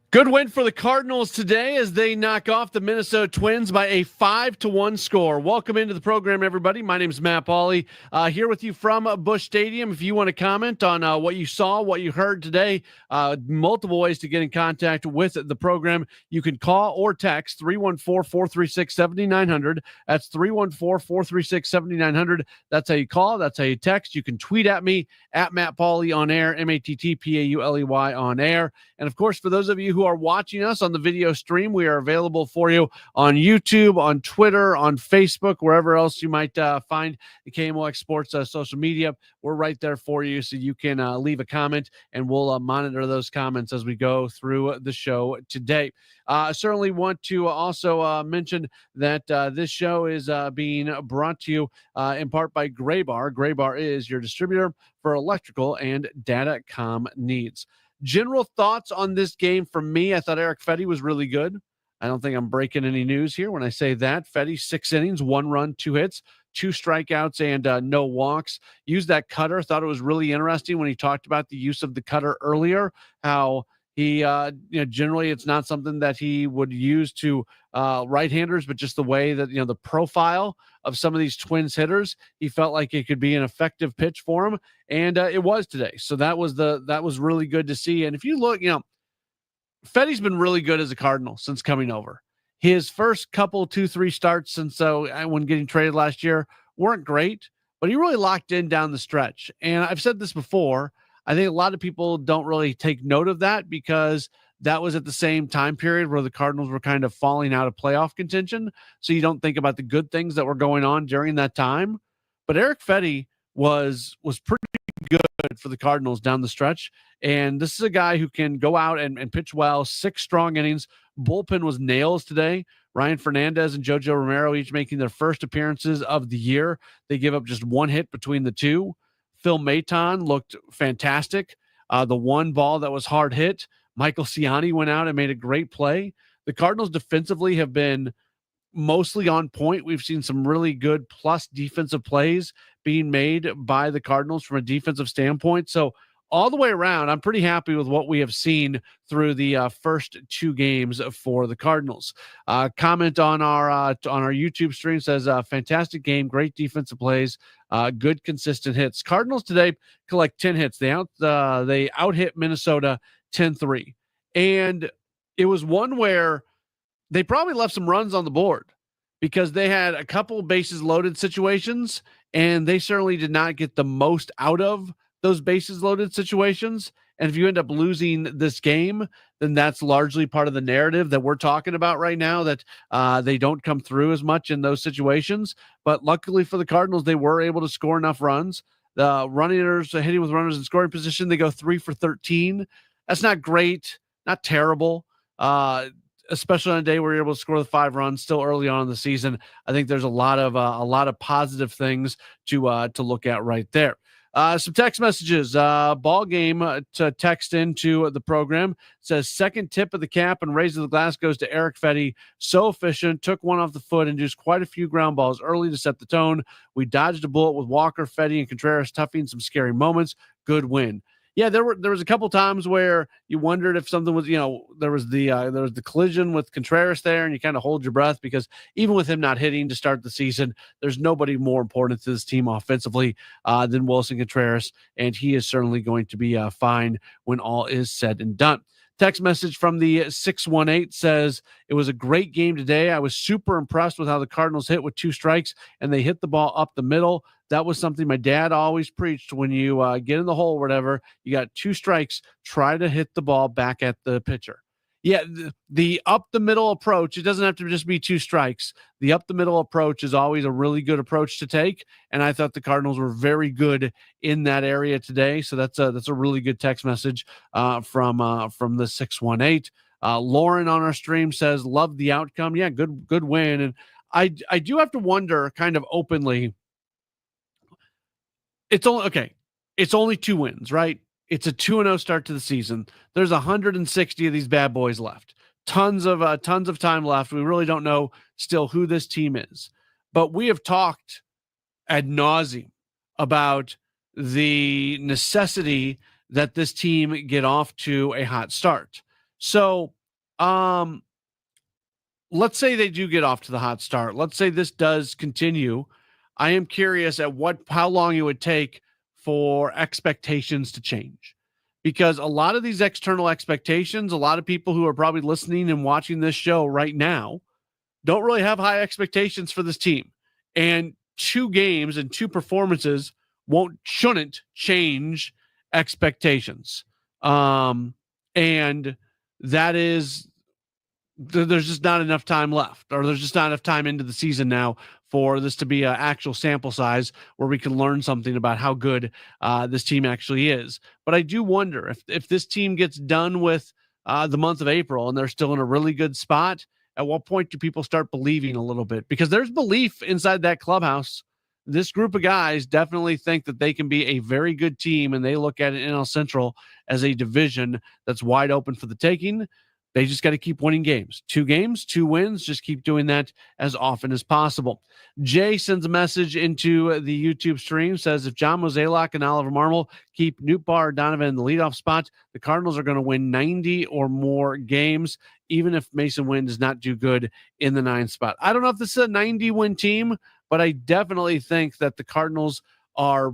Good win for the Cardinals today as they knock off the Minnesota Twins by a 5-1 score. Welcome into the program, everybody. My name is Matt Pauley, here with you from Busch Stadium. If you want to comment on what you saw, what you heard today, multiple ways to get in contact with the program. You can call or text 314-436-7900. That's 314-436-7900. That's how you call. That's how you text. You can tweet at me at Matt Pauley on air, MattPauley on air. And of course, for those of you who are watching us on the video stream, we are available for you on YouTube, on Twitter, on Facebook, wherever else you might find the KMOX Sports social media. We're right there for you, so you can leave a comment, and we'll monitor those comments as we go through the show today. I certainly want to also mention that this show is being brought to you in part by Graybar. Graybar is your distributor for electrical and datacom needs. General thoughts on this game from me. I thought Eric Fedde was really good. I don't think I'm breaking any news here when I say that. Fedde, 6 innings, 1 run, 2 hits, 2 strikeouts, and no walks. Used that cutter. Thought it was really interesting when he talked about the use of the cutter earlier, how he, generally it's not something that he would use to right-handers, but just the way that, the profile of some of these Twins hitters, he felt like it could be an effective pitch for him. And it was today. So that was really good to see. And if you look, Fedde's been really good as a Cardinal since coming over. His first couple, 2-3 starts since when getting traded last year weren't great, but he really locked in down the stretch. And I've said this before, I think a lot of people don't really take note of that because that was at the same time period where the Cardinals were kind of falling out of playoff contention. So you don't think about the good things that were going on during that time. But Eric Fedde was pretty good for the Cardinals down the stretch. And this is a guy who can go out and pitch well, 6 strong innings. Bullpen was nails today. Ryan Fernandez and Jojo Romero each making their first appearances of the year. They give up just 1 hit between the two. Phil Maton looked fantastic. The one ball that was hard hit, Michael Ciani went out and made a great play. The Cardinals defensively have been mostly on point. We've seen some really good plus defensive plays being made by the Cardinals from a defensive standpoint. So all the way around, I'm pretty happy with what we have seen through the first 2 games for the Cardinals. Comment on our YouTube stream says, fantastic game, great defensive plays, good consistent hits. Cardinals today collect 10 hits. They out hit Minnesota 10-3. And it was one where they probably left some runs on the board because they had a couple bases loaded situations, and they certainly did not get the most out of those bases loaded situations. And if you end up losing this game, then that's largely part of the narrative that we're talking about right now, that they don't come through as much in those situations. But luckily for the Cardinals, they were able to score enough runs. The runners hitting with runners in scoring position, they go 3 for 13. That's not great, not terrible. Especially on a day where you're able to score the 5 runs still early on in the season. I think there's a lot of positive things to look at right there. Some text messages. Ball game to text into the program. It says, second tip of the cap and raise of the glass goes to Eric Fedde. So efficient, took one off the foot, and used quite a few ground balls early to set the tone. We dodged a bullet with Walker, Fedde, and Contreras toughing some scary moments. Good win. Yeah, there was a couple times where you wondered if something was, there was the collision with Contreras there, and you kind of hold your breath because even with him not hitting to start the season, there's nobody more important to this team offensively than Wilson Contreras, and he is certainly going to be fine when all is said and done. Text message from the 618 says, it was a great game today. I was super impressed with how the Cardinals hit with 2 strikes, and they hit the ball up the middle. That was something my dad always preached. When you get in the hole or whatever, you got 2 strikes, try to hit the ball back at the pitcher. Yeah, the up the middle approach, it doesn't have to just be 2 strikes. The up the middle approach is always a really good approach to take, and I thought the Cardinals were very good in that area today. So that's a really good text message from the 618. Lauren on our stream says, love the outcome. Yeah, good win. And I do have to wonder kind of openly, it's only 2 wins, right? It's a 2-0 start to the season. There's 160 of these bad boys left. Tons of time left. We really don't know still who this team is. But we have talked ad nauseum about the necessity that this team get off to a hot start. So Um, let's say they do get off to the hot start. Let's say this does continue. I am curious at how long it would take for expectations to change. Because a lot of these external expectations, a lot of people who are probably listening and watching this show right now don't really have high expectations for this team. And 2 games and 2 performances shouldn't change expectations. And that is there's just not enough time left, or there's just not enough time into the season now for this to be an actual sample size where we can learn something about how good this team actually is. But I do wonder if this team gets done with the month of April and they're still in a really good spot, at what point do people start believing a little bit? Because there's belief inside that clubhouse. This group of guys definitely think that they can be a very good team, and they look at NL Central as a division that's wide open for the taking. They just got to keep winning games. 2 games, 2 wins. Just keep doing that as often as possible. Jay sends a message into the YouTube stream, says if John Mozeliak and Oliver Marmol keep Nootbaar Donovan in the leadoff spot, the Cardinals are going to win 90 or more games, even if Mason Wynn does not do good in the 9th spot. I don't know if this is a 90-win team, but I definitely think that the Cardinals are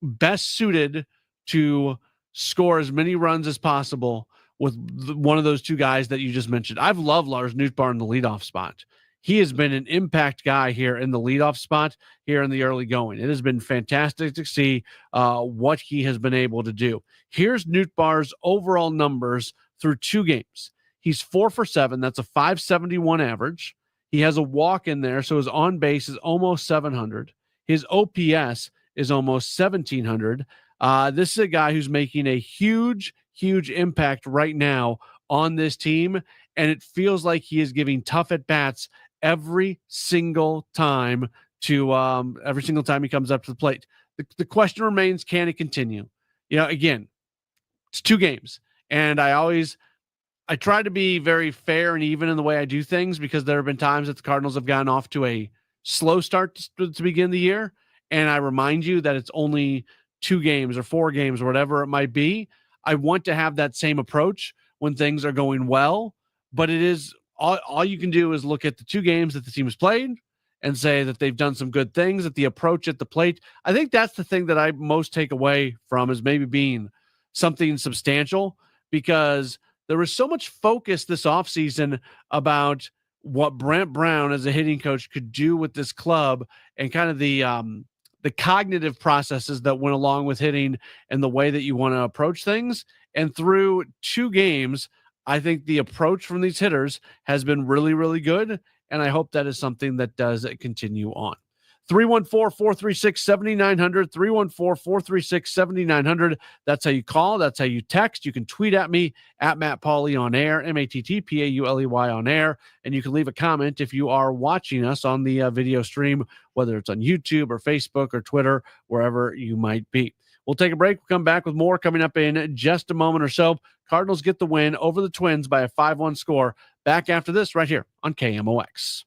best suited to score as many runs as possible with one of those 2 guys that you just mentioned. I've loved Lars Nootbaar in the leadoff spot. He has been an impact guy here in the leadoff spot here in the early going. It has been fantastic to see what he has been able to do. Here's Nootbaar's overall numbers through 2 games. He's 4 for 7. That's a 571 average. He has a walk in there, so his on base is almost 700. His OPS is almost 1,700. This is a guy who's making a huge impact right now on this team, and it feels like he is giving tough at bats every single time he comes up to the plate. The question remains: can it continue? Again, it's 2 games, and I try to be very fair and even in the way I do things, because there have been times that the Cardinals have gotten off to a slow start to begin the year. And I remind you that it's only 2 games or 4 games or whatever it might be. I want to have that same approach when things are going well, but it is all you can do is look at the 2 games that the team has played and say that they've done some good things at the approach at the plate. I think that's the thing that I most take away from is maybe being something substantial, because there was so much focus this offseason about what Brent Brown as a hitting coach could do with this club, and kind of the cognitive processes that went along with hitting and the way that you want to approach things. And through 2 games, I think the approach from these hitters has been really, really good. And I hope that is something that does continue on. 314-436-7900, 314-436-7900. That's how you call. That's how you text. You can tweet at me at Matt Pauley on air, MattPauley on air. And you can leave a comment if you are watching us on the video stream, whether it's on YouTube or Facebook or Twitter, wherever you might be. We'll take a break. We'll come back with more coming up in just a moment or so. Cardinals get the win over the Twins by a 5-1 score. Back after this right here on KMOX.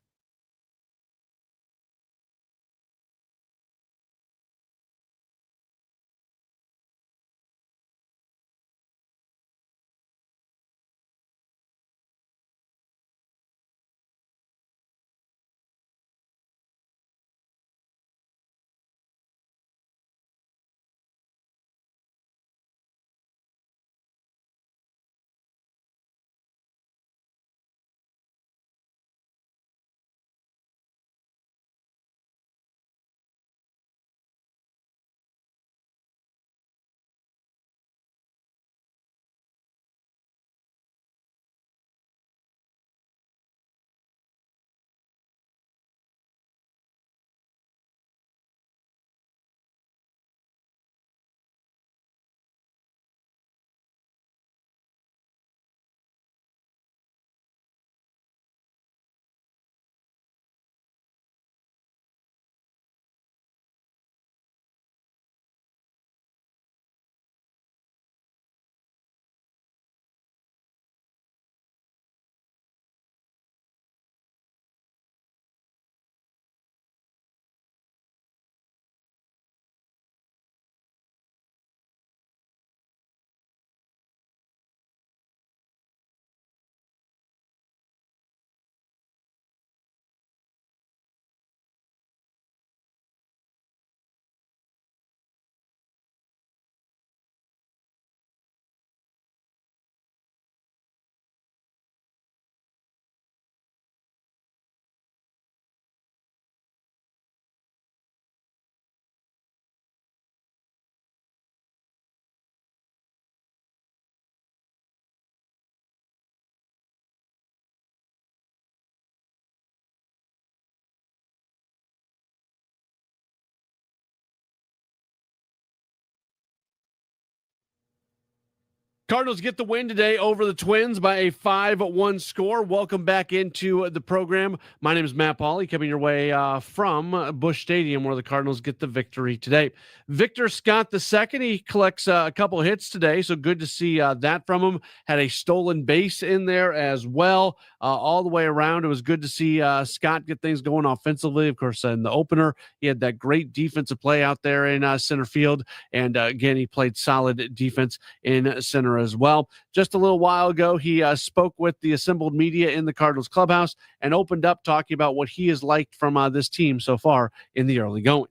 Cardinals get the win today over the Twins by a 5-1 score. Welcome back into the program. My name is Matt Pauley, coming your way from Busch Stadium, where the Cardinals get the victory today. Victor Scott II, he collects a couple hits today, so good to see that from him. Had a stolen base in there as well. All the way around, it was good to see Scott get things going offensively. Of course, in the opener, he had that great defensive play out there in center field, and again, he played solid defense in center as well. Just a little while ago, he spoke with the assembled media in the Cardinals clubhouse and opened up talking about what he has liked from this team so far in the early going.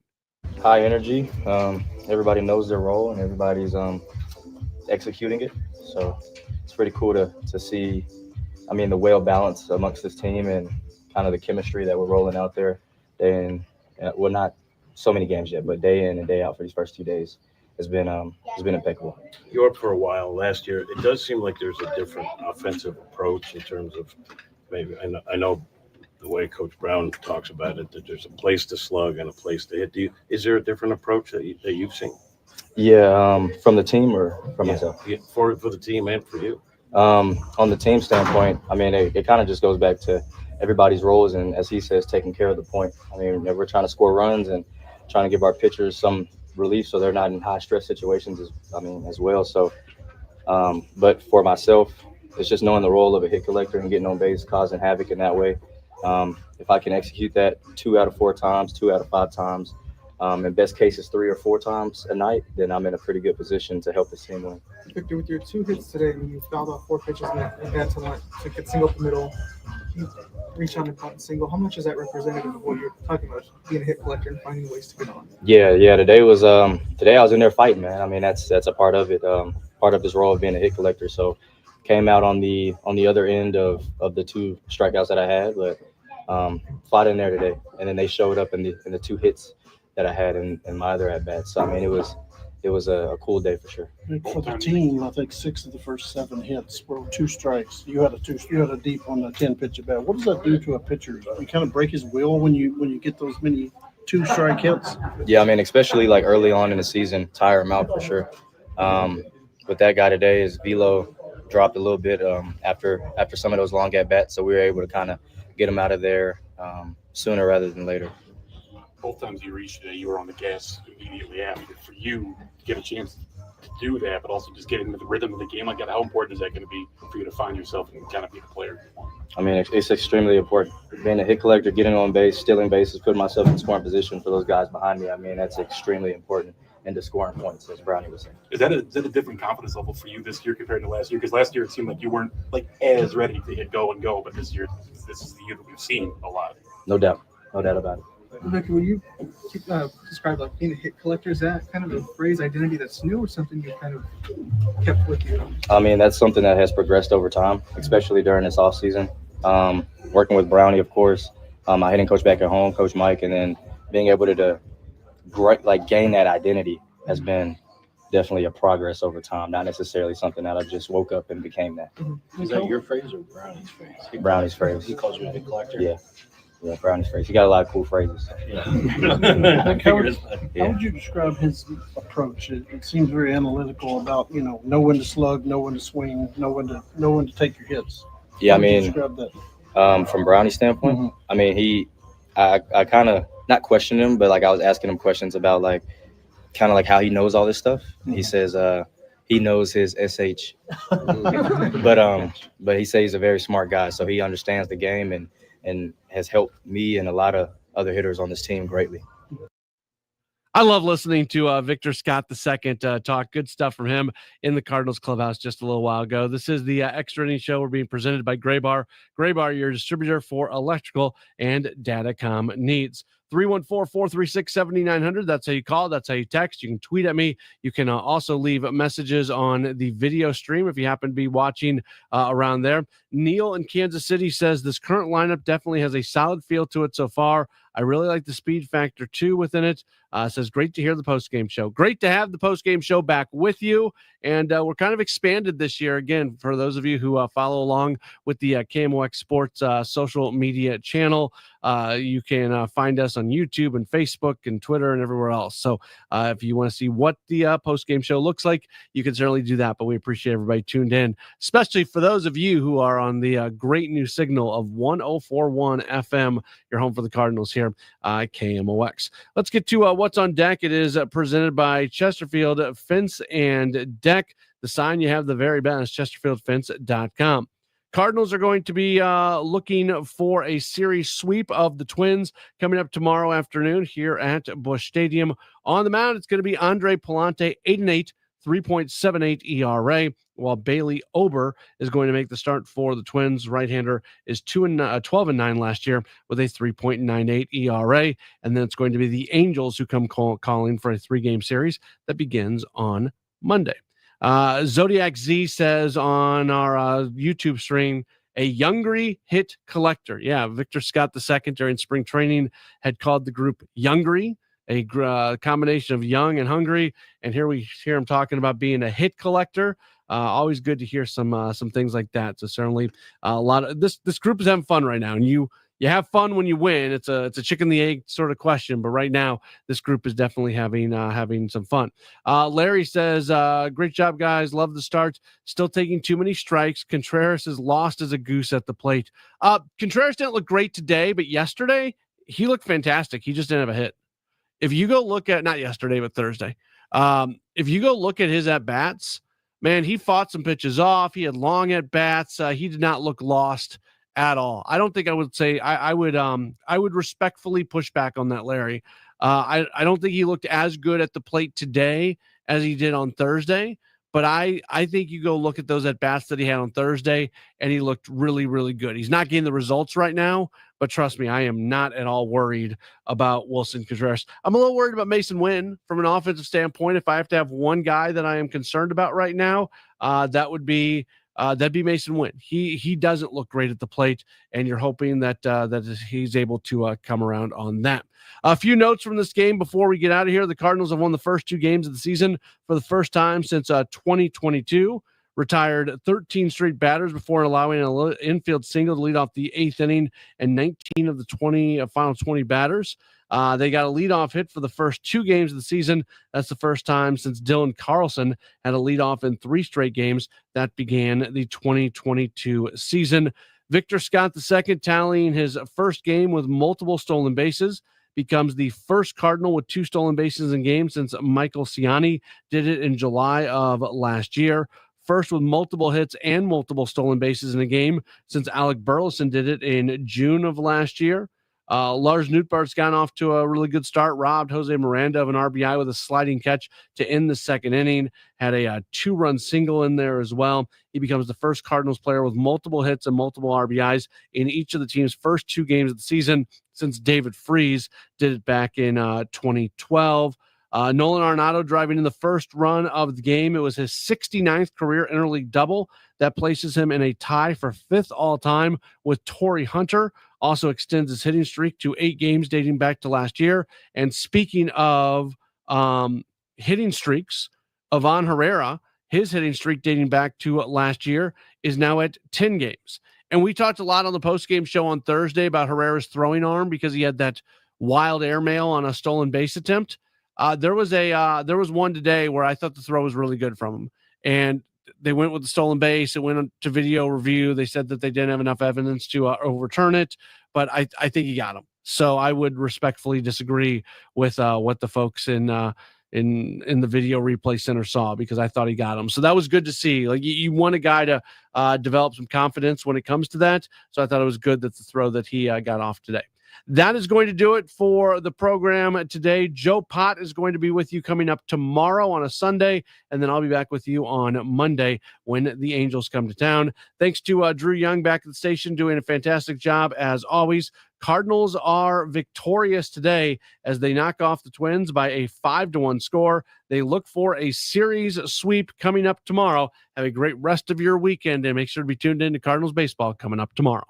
High energy. Everybody knows their role and everybody's executing it. So it's pretty cool to see, the well balance amongst this team and kind of the chemistry that we're rolling out there. Well, not so many games yet, but day in and day out for these first 2 days has been impeccable. You were up for a while last year. It does seem like there's a different offensive approach in terms of maybe I know the way Coach Brown talks about it, that there's a place to slug and a place to hit. Is there a different approach that you've seen? Yeah, from the team or from myself? Yeah, for the team and for you. On the team standpoint, it kind of just goes back to everybody's roles and, as he says, taking care of the point. We're trying to score runs and trying to give our pitchers some relief so they're not in high stress situations as well. So, but for myself, it's just knowing the role of a hit collector and getting on base, causing havoc in that way. If I can execute that 2 out of 4 times, 2 out of 5 times, in best cases 3 or 4 times a night, then I'm in a pretty good position to help the team win. Victor, with your 2 hits today, you fouled off 4 pitches in that to get single up the middle. You reach on and caught single. How much is that representative of what you're talking about, being a hit collector and finding ways to get on? Yeah. Today I was in there fighting, man. that's a part of it. Part of this role of being a hit collector. So came out on the other end of the 2 strikeouts that I had, but fought in there today. And then they showed up in the 2 hits that I had in my other at bats. So it was a cool day for sure. For the team, I think 6 of the first 7 hits were 2 strikes. You had a deep on the 10 pitch at bat. What does that do to a pitcher? You kind of break his will when you get those many 2 strike hits. Yeah, especially like early on in the season, tire him out for sure. With that guy today, his velo dropped a little bit after some of those long at bats, so we were able to kind of get him out of there sooner rather than later. Both times you reached today, you were on the gas immediately after. For you to get a chance to do that, but also just get into the rhythm of the game like that, how important is that going to be for you to find yourself and kind of be the player? It's extremely important. Being a hit collector, getting on base, stealing bases, putting myself in scoring position for those guys behind me, that's extremely important into scoring points, as Brownie was saying. Is that a different confidence level for you this year compared to last year? Because last year it seemed like you weren't as ready to hit go, but this year, this is the year that we've seen a lot. No doubt about it. Victor, will you describe being a hit collector? Is that kind of a phrase identity that's new or something you kind of kept with you? That's something that has progressed over time, especially during this off season. Working with Brownie, of course, my hitting coach back at home, Coach Mike, and then being able to gain that identity has been definitely a progress over time, not necessarily something that I just woke up and became that. Mm-hmm. Is that your phrase or Brownie's phrase? Brownie's phrase. He calls you a hit collector? Yeah, Brownie's phrase. He got a lot of cool phrases. Yeah. How would you describe his approach? It seems very analytical about, know when to slug, know when to swing, know when to take your hits. Yeah, How would you describe that? From Brownie's standpoint, Mm-hmm. I kind of not questioned him, but I was asking him questions about how he knows all this stuff. And he says he knows his SH, but he says he's a very smart guy, so he understands the game and has helped me and a lot of other hitters on this team greatly. I love listening to Victor Scott II talk. Good stuff from him in the Cardinals clubhouse just a little while ago. This is the Extra Innings Show. We're being presented by Gray Bar. Gray Bar, your distributor for electrical and datacom needs. 314-436-7900. That's how you call. That's how you text. You can tweet at me. You can also leave messages on the video stream if you happen to be watching around there. Neil in Kansas City says this current lineup definitely has a solid feel to it so far. I really like the speed factor too within it. Says, great to hear the post-game show. Great to have the post-game show back with you. And we're kind of expanded this year. Again, for those of you who follow along with the KMOX Sports social media channel, you can find us on YouTube and Facebook and Twitter and everywhere else. So if you want to see what the post-game show looks like, you can certainly do that. But we appreciate everybody tuned in, especially for those of you who are on the great new signal of 1041 FM, your home for the Cardinals here at KMOX. Let's get to what's on deck. It is presented by Chesterfield Fence and Deck. The sign you have the very best, chesterfieldfence.com. Cardinals are going to be looking for a series sweep of the Twins coming up tomorrow afternoon here at Busch Stadium. On the mound, it's going to be Andre Palante, 8-8, 3.78 ERA, while Bailey Ober is going to make the start for the Twins. Right-hander is 12-9 last year with a 3.98 ERA. And then it's going to be the Angels who come calling for a 3-game series that begins on Monday. Zodiac Z says on our YouTube stream, a Youngry hit collector. Yeah, Victor Scott II during spring training had called the group Youngry, a combination of young and hungry. And here we hear him talking about being a hit collector. Always good to hear some things like that. So certainly a lot of this group is having fun right now, and you have fun when you win. It's a chicken the egg sort of question, but right now this group is definitely having some fun. Larry says, great job, guys. Love the start. Still taking too many strikes. Contreras is lost as a goose at the plate. Contreras didn't look great today, but yesterday he looked fantastic. He just didn't have a hit. If you go look at, not yesterday, but Thursday, if you go look at his at-bats, man, he fought some pitches off. He had long at-bats. He did not look lost at all. I don't think I would say I would respectfully push back on that, Larry. I don't think he looked as good at the plate today as he did on Thursday, but I think you go look at those at-bats that he had on Thursday, and he looked really, really good. He's not getting the results right now, but trust me, I am not at all worried about Wilson Contreras. I'm a little worried about Mason Wynn from an offensive standpoint. If I have to have one guy that I am concerned about right now, that'd be Mason Wynn. He doesn't look great at the plate, and you're hoping that he's able to come around on that. A few notes from this game before we get out of here. The Cardinals have won the first 2 games of the season for the first time since 2022. Retired 13 straight batters before allowing an infield single to lead off the 8th inning and 19 of the final 20 batters. They got a leadoff hit for the first 2 games of the season. That's the first time since Dylan Carlson had a leadoff in 3 straight games. That began the 2022 season. Victor Scott II, tallying his first game with multiple stolen bases, becomes the first Cardinal with 2 stolen bases in games since Michael Ciani did it in July of last year. First with multiple hits and multiple stolen bases in a game since Alec Burleson did it in June of last year. Lars Nootbaart's gone off to a really good start, robbed Jose Miranda of an RBI with a sliding catch to end the 2nd inning, had a 2-run single in there as well. He becomes the first Cardinals player with multiple hits and multiple RBIs in each of the team's first 2 games of the season since David Freese did it back in 2012. Nolan Arenado driving in the first run of the game. It was his 69th career interleague double. That places him in a tie for 5th all-time with Torrey Hunter. Also extends his hitting streak to 8 games dating back to last year. And speaking of hitting streaks, Ivan Herrera, his hitting streak dating back to last year is now at 10 games. And we talked a lot on the post-game show on Thursday about Herrera's throwing arm because he had that wild airmail on a stolen base attempt. There was one today where I thought the throw was really good from him, and they went with the stolen base. It went to video review. They said that they didn't have enough evidence to overturn it, but I think he got him. So I would respectfully disagree with what the folks in the video replay center saw, because I thought he got him. So that was good to see. Like you want a guy to develop some confidence when it comes to that. So I thought it was good that the throw that he got off today. That is going to do it for the program today. Joe Pott is going to be with you coming up tomorrow on a Sunday, and then I'll be back with you on Monday when the Angels come to town. Thanks to Drew Young back at the station, doing a fantastic job as always. Cardinals are victorious today as they knock off the Twins by a 5-1 score. They look for a series sweep coming up tomorrow. Have a great rest of your weekend, and make sure to be tuned in to Cardinals baseball coming up tomorrow.